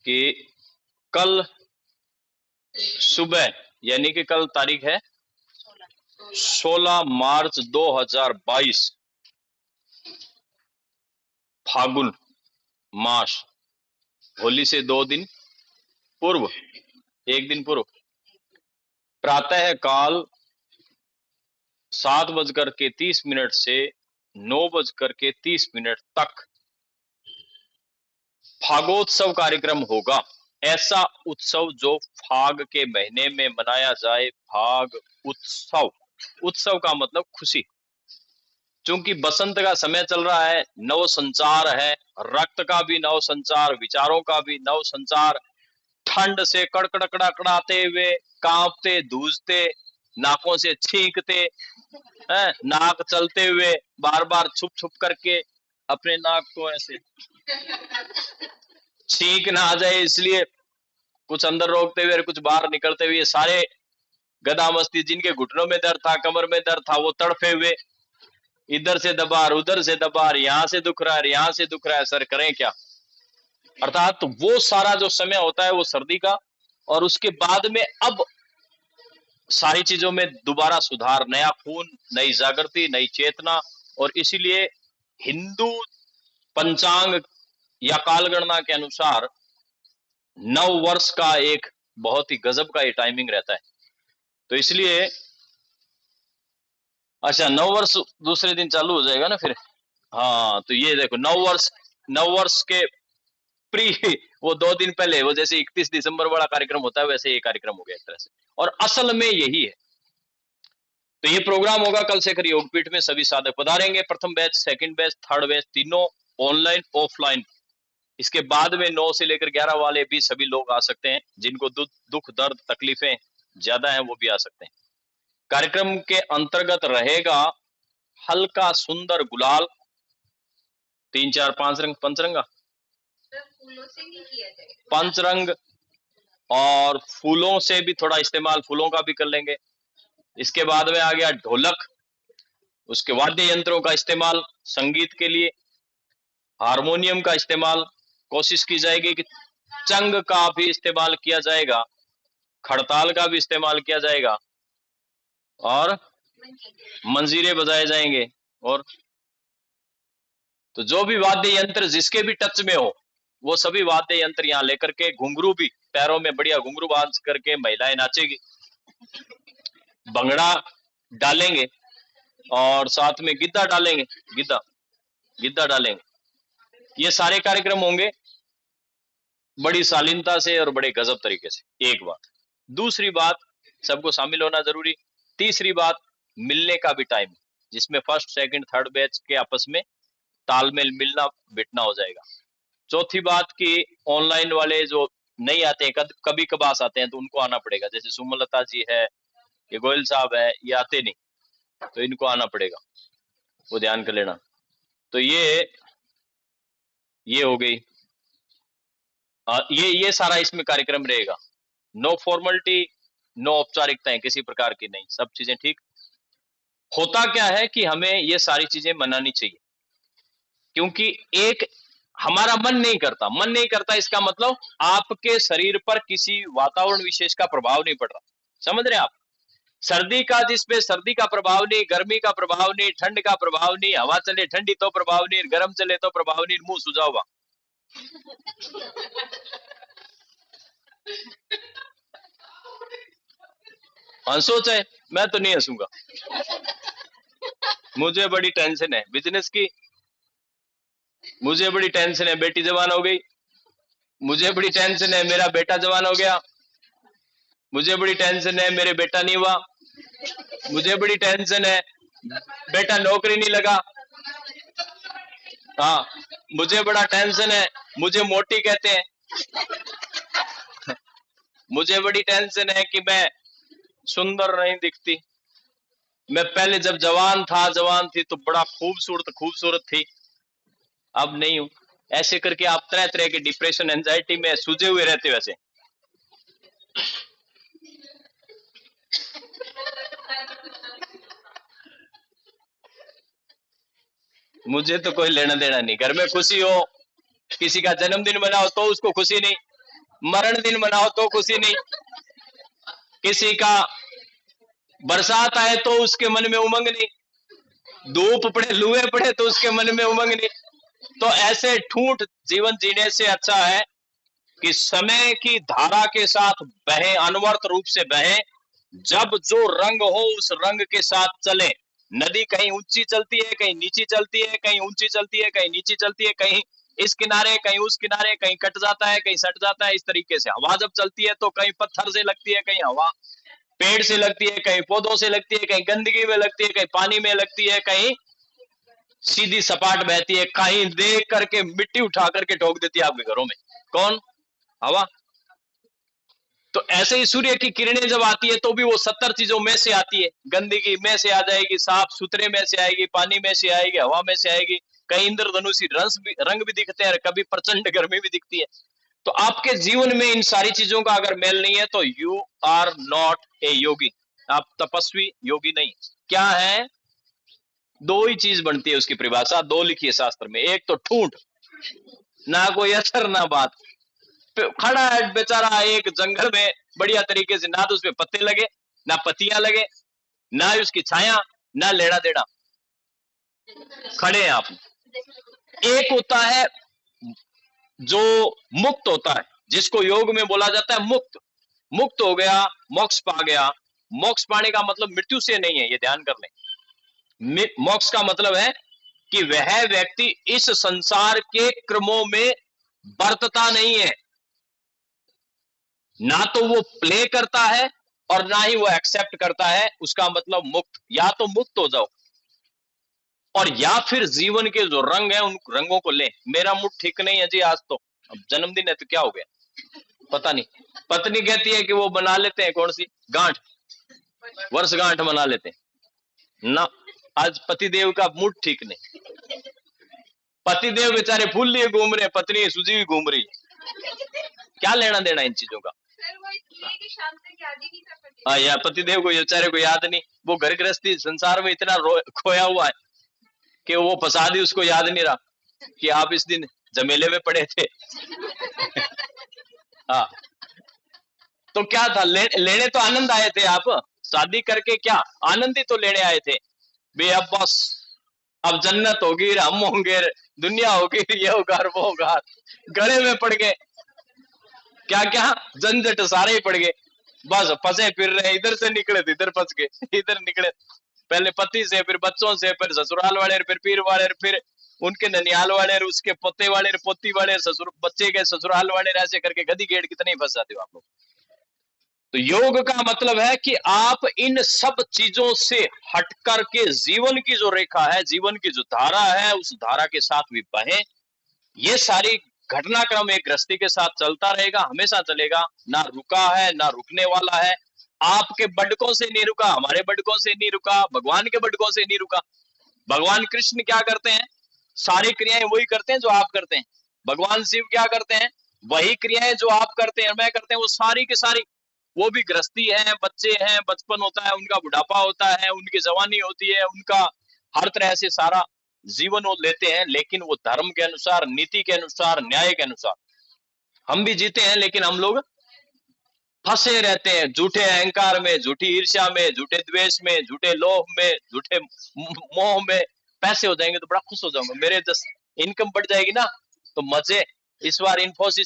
कि कल सुबह यानी कि कल तारीख है 16 मार्च 2022 फागुन मास, होली से 2 दिन पूर्व, 1 दिन पूर्व, प्रातः काल 7:30 से 9:30 तक फागोत्सव कार्यक्रम होगा। ऐसा उत्सव जो फाग के महीने में मनाया जाए, फाग उत्सव। उत्सव का मतलब खुशी। चूंकि बसंत का समय चल रहा है, नव संचार है, रक्त का भी नव संचार, विचारों का भी नव संचार। ठंड से कड़कड़ाते हुए, कांपते, धूजते, नाकों से छींकते, नाक चलते हुए, बार बार छुप छुप करके अपने नाक को ऐसे छींक ना आ जाए इसलिए कुछ अंदर रोकते हुए कुछ बाहर निकलते हुए, सारे गदा मस्ती, जिनके घुटनों में दर्द था, कमर में दर्द था, वो तड़फे हुए, इधर से दबार, उधर से दबार, यहां से दुख रहा है, यहां से दुख रहा है, सर करें क्या। अर्थात तो वो सारा जो समय होता है वो सर्दी का, और उसके बाद में अब सारी चीजों में दोबारा सुधार, नया खून, नई जागृति, नई चेतना। और इसीलिए हिंदू पंचांग या कालगणना के अनुसार नव वर्ष का एक बहुत ही गजब का ये टाइमिंग रहता है। तो इसलिए अच्छा, नव वर्ष दूसरे दिन चालू हो जाएगा ना फिर। हाँ, तो ये देखो नव वर्ष के प्री वो 2 दिन पहले, वो जैसे 31 दिसंबर वाला कार्यक्रम होता है, वैसे ये कार्यक्रम हो गया एक तरह से, और असल में यही है। तो ये प्रोग्राम होगा कल शेखर योगपीठ में, सभी साधक पधारेंगे। प्रथम batch, second batch, third batch, तीनों ऑनलाइन ऑफलाइन। इसके बाद में 9 से लेकर 11 वाले भी सभी लोग आ सकते हैं, जिनको दुख दर्द तकलीफें ज्यादा हैं वो भी आ सकते हैं। कार्यक्रम के अंतर्गत रहेगा हल्का सुंदर गुलाल, 3 4 5 रंग पंचरंगा, फूलों से नहीं किया जाएगा, पंचरंग, और फूलों से भी थोड़ा इस्तेमाल, फूलों का भी कर लेंगे। इसके बाद में आ गया ढोलक, उसके वाद्य यंत्रों का इस्तेमाल संगीत के लिए, हारमोनियम का इस्तेमाल, कोशिश की जाएगी कि चंग का भी इस्तेमाल किया जाएगा, खड़ताल का भी इस्तेमाल किया जाएगा, और मंजीरे बजाए जाएंगे। और तो जो भी वाद्य यंत्र जिसके भी टच में हो, वो सभी वाद्य यंत्र यहाँ लेकर के, घुंघरू भी, पैरों में बढ़िया घुंघरू बांध करके महिलाएं नाचेगी, भंगड़ा डालेंगे, और साथ में गिद्दा डालेंगे, गिद्दा डालेंगे। ये सारे कार्यक्रम होंगे बड़ी शालीनता से और बड़े गजब तरीके से। एक बात। दूसरी बात, सबको शामिल होना जरूरी। तीसरी बात, मिलने का भी टाइम, जिसमें फर्स्ट सेकंड थर्ड बैच के आपस में तालमेल, मिलना बिटना हो जाएगा। चौथी बात कि ऑनलाइन वाले जो नहीं आते हैं, कभी कभार आते हैं, तो उनको आना पड़ेगा। जैसे सुमलता जी है, ये गोयल साहब है, ये आते नहीं, तो इनको आना पड़ेगा, वो ध्यान कर लेना। तो ये हो गई, ये सारा इसमें कार्यक्रम रहेगा। नो फॉर्मेलिटी, नो औपचारिकताएं किसी प्रकार की नहीं, सब चीजें ठीक। होता क्या है कि हमें ये सारी चीजें मनानी चाहिए, क्योंकि एक हमारा मन नहीं करता, इसका मतलब आपके शरीर पर किसी वातावरण विशेष का प्रभाव नहीं पड़ रहा। समझ रहे आप? सर्दी का, जिसमें सर्दी का प्रभाव नहीं, गर्मी का प्रभाव नहीं, ठंड का प्रभाव नहीं, हवा चले ठंडी तो प्रभाव नहीं, गर्म चले तो प्रभाव नहीं, मुंह सुझा हुआ। हंसो चाहे, मैं तो नहीं हंसूंगा। मुझे बड़ी टेंशन है बिजनेस की, मुझे बड़ी टेंशन है बेटी जवान हो गई, मुझे बड़ी टेंशन है मेरा बेटा जवान हो गया, मुझे बड़ी टेंशन है मेरे बेटा नहीं हुआ, मुझे बड़ी टेंशन है बेटा नौकरी नहीं लगा, हाँ मुझे बड़ा टेंशन है मुझे मोटी कहते हैं, मुझे बड़ी टेंशन है कि मैं सुंदर नहीं दिखती, मैं पहले जब जवान थी तो बड़ा खूबसूरत थी, अब नहीं हूं। ऐसे करके आप तरह तरह के डिप्रेशन, एंजाइटी में सूझे हुए रहते। वैसे मुझे तो कोई लेना देना नहीं, घर में खुशी हो, किसी का जन्मदिन मनाओ तो उसको खुशी नहीं, मरण दिन मनाओ तो खुशी नहीं, किसी का बरसात आए तो उसके मन में उमंग नहीं, धूप पड़े लुए पड़े तो उसके मन में उमंग नहीं। तो ऐसे ठूठ जीवन जीने से अच्छा है कि समय की धारा के साथ बहे, अनवर्त रूप से बहे, जब जो रंग हो उस रंग के साथ चले। नदी कहीं ऊंची चलती है, कहीं नीची चलती है, कहीं ऊंची चलती है, कहीं नीची चलती है, कहीं इस किनारे कहीं उस किनारे, कहीं कट जाता है कहीं सट जाता है। इस तरीके से हवा जब चलती है तो कहीं पत्थर से लगती है, कहीं हवा पेड़ से लगती है, कहीं पौधों से लगती है, कहीं गंदगी में लगती है, कहीं पानी में लगती है, कहीं सीधी सपाट बहती है, कहीं देख करके मिट्टी उठा करके ठोक देती है आपके घरों में। कौन? हवा। तो ऐसे ही सूर्य की किरणें जब आती है तो भी वो 70 चीजों में से आती है। गंदगी में से आ जाएगी, साफ सुथरे में से आएगी, पानी में से आएगी, हवा में से आएगी, कहीं इंद्रधनुषी रंग भी दिखते हैं, कभी प्रचंड गर्मी भी दिखती है। तो आपके जीवन में इन सारी चीजों का अगर मेल नहीं है तो यू आर नॉट ए योगी, आप तपस्वी योगी नहीं। क्या है? दो ही चीज बनती है उसकी परिभाषा, दो लिखी है शास्त्र में। एक तो ठूंठ, ना कोई असर ना बात, खड़ा है बेचारा एक जंगल में बढ़िया तरीके से, ना तो उसमें पत्ते लगे, ना पत्तियां लगे, ना उसकी छाया, ना लेड़ा देड़ा, खड़े हैं आप। एक होता है जो मुक्त होता है, जिसको योग में बोला जाता है मुक्त। मुक्त हो गया, मोक्ष पा गया। मोक्ष पाने का मतलब मृत्यु से नहीं है, ये ध्यान कर लें। मोक्ष का मतलब है कि वह व्यक्ति इस संसार के क्रमों में बरतता नहीं है, ना तो वो प्ले करता है और ना ही वो एक्सेप्ट करता है। उसका मतलब मुक्त। या तो मुक्त हो जाओ और या फिर जीवन के जो रंग है उन रंगों को ले। मेरा मूड ठीक नहीं है जी आज, तो अब जन्मदिन है तो क्या हो गया पता नहीं। पत्नी कहती है कि वो बना लेते हैं कौन सी गांठ, वर्षगांठ बना लेते हैं ना। आज पतिदेव का मूड ठीक नहीं, पतिदेव बेचारे फूल लिए घूम रहे, पत्नी सूजी हुई घूम रही है। क्या लेना देना इन चीजों का? सर वो इसलिए कि शाम तक याद ही नहीं कर पाते। या पतिदेव को बेचारे को याद नहीं, वो घर गृहस्थी संसार में इतना खोया हुआ है कि वो फसाद ही उसको याद नहीं रहा कि आप इस दिन झमेले में पड़े थे। हाँ, तो क्या था? लेने तो आनंद आए थे आप, शादी करके क्या आनंद ही तो लेने आए थे बे। अब बस अब जन्नत होगी, हम होंगे, दुनिया होगी, ये होगा वो होगा, गले में पड़ गए। क्या क्या झंझट सारे ही पड़ गए, बस फंसे फिर रहे। इधर से निकले तो इधर फंस गए, इधर निकले पहले पति से, फिर बच्चों से, फिर ससुराल वाले, फिर पीर वाले, फिर उनके ननियाल वाले, उसके पोते वाले, पोती वाले, ससुर बच्चे के ससुराल वाले, ऐसे करके गधी गेड़ कितने फंस जाते हो आप लोग। तो योग का मतलब है कि आप इन सब चीजों से हट करके जीवन की जो रेखा है, जीवन की जो धारा है, उस धारा के साथ भी बहे। ये सारी घटनाक्रम एक गृहस्थी के साथ चलता रहेगा, हमेशा चलेगा, ना रुका है ना रुकने वाला है। आपके बडकों से नहीं रुका, हमारे बडकों से नहीं रुका, भगवान के बडकों से नहीं रुका। भगवान कृष्ण क्या करते हैं? सारी क्रियाएं वही करते हैं जो आप करते हैं। भगवान शिव क्या करते हैं? वही क्रियाएं जो आप करते हैं, मैं करते हैं, वो सारी की सारी। वो भी गृहस्थी है, बच्चे हैं, बचपन होता है, उनका बुढ़ापा होता है, उनकी जवानी होती है, उनका हर तरह से सारा जीवन वो लेते हैं, लेकिन वो धर्म के अनुसार, नीति के अनुसार, न्याय के अनुसार। हम भी जीते हैं, लेकिन हम लोग फंसे रहते हैं झूठे अहंकार में, झूठी ईर्ष्या में, झूठे द्वेष में, झूठे लोभ में, झूठे मोह में। पैसे हो जाएंगे तो बड़ा खुश हो जाऊंगा, मेरे 10 इनकम बढ़ जाएगी ना तो मजे। इस बार इन्फोसिस